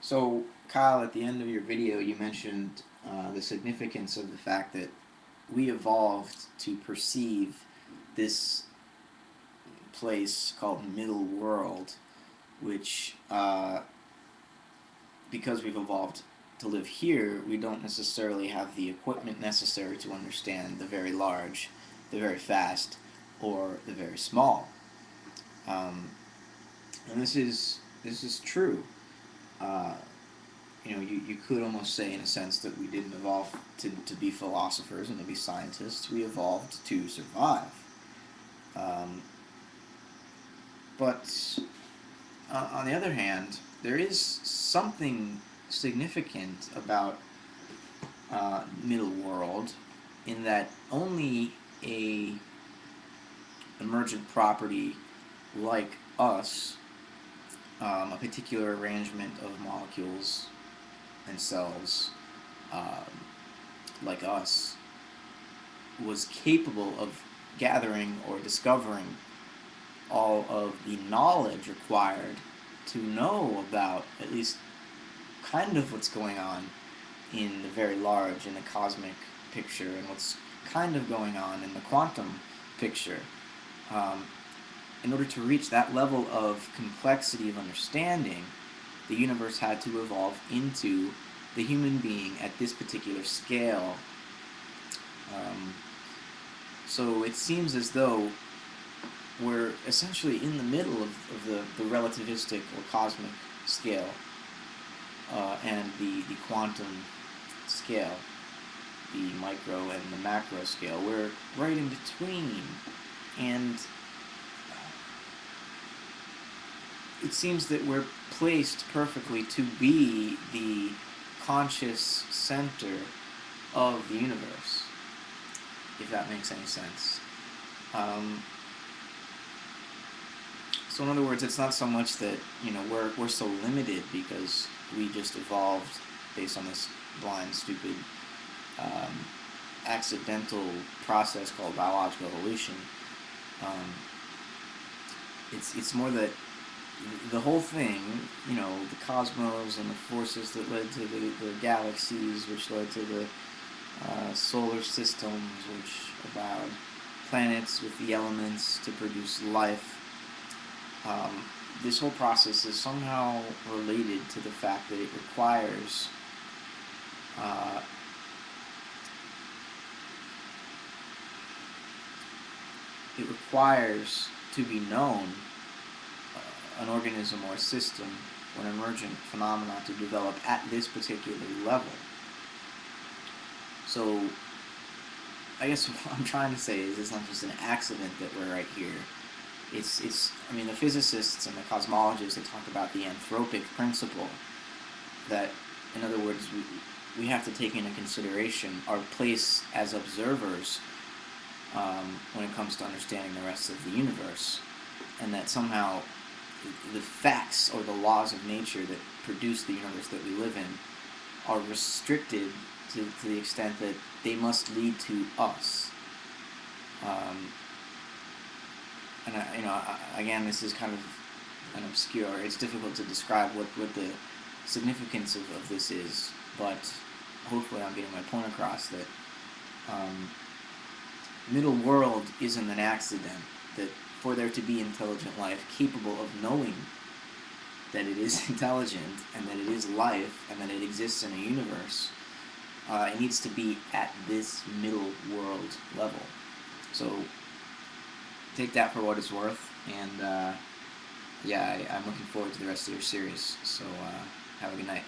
So, Kyle, at the end of your video, you mentioned the significance of the fact that we evolved to perceive this place called Middle World, which, because we've evolved to live here, we don't necessarily have the equipment necessary to understand the very large, the very fast, or the very small. Um, and this is true. Uh, you could almost say, in a sense, that we didn't evolve to be philosophers and to be scientists. We evolved to survive. Um, but on the other hand, there is something significant about Middle World in that only a emergent property like us, a particular arrangement of molecules and cells um, like us, was capable of gathering or discovering all of the knowledge required to know about at least kind of what's going on in the very large, in the cosmic picture, and what's kind of going on in the quantum picture. Um, in order to reach that level of complexity of understanding, the universe had to evolve into the human being at this particular scale. Um, so it seems as though we're essentially in the middle of the relativistic or cosmic scale and the quantum scale, the micro and the macro scale. We're right in between, and it seems that we're placed perfectly to be the conscious center of the universe, if that makes any sense. Um, so in other words, it's not so much that we're so limited because we just evolved based on this blind, stupid, um, accidental process called biological evolution. Um, it's more that the whole thing, the cosmos and the forces that led to the galaxies, which led to the solar systems, which allowed planets with the elements to produce life. This whole process is somehow related to the fact that uh, it requires to be known an organism or a system or an emergent phenomena to develop at this particular level. So I guess what I'm trying to say is it's not just an accident that we're right here. I mean, the physicists and the cosmologists, they talk about the anthropic principle, that, in other words, we have to take into consideration our place as observers when it comes to understanding the rest of the universe, and that somehow the facts or the laws of nature that produce the universe that we live in are restricted to the extent that they must lead to us. Again, this is kind of an obscure. It's difficult to describe what the significance of this is, but hopefully I'm getting my point across that Middle World isn't an accident. That for there to be intelligent life capable of knowing that it is intelligent and that it is life and that it exists in a universe, it needs to be at this Middle World level. So take that for what it's worth, and I'm looking forward to the rest of your series. So have a good night.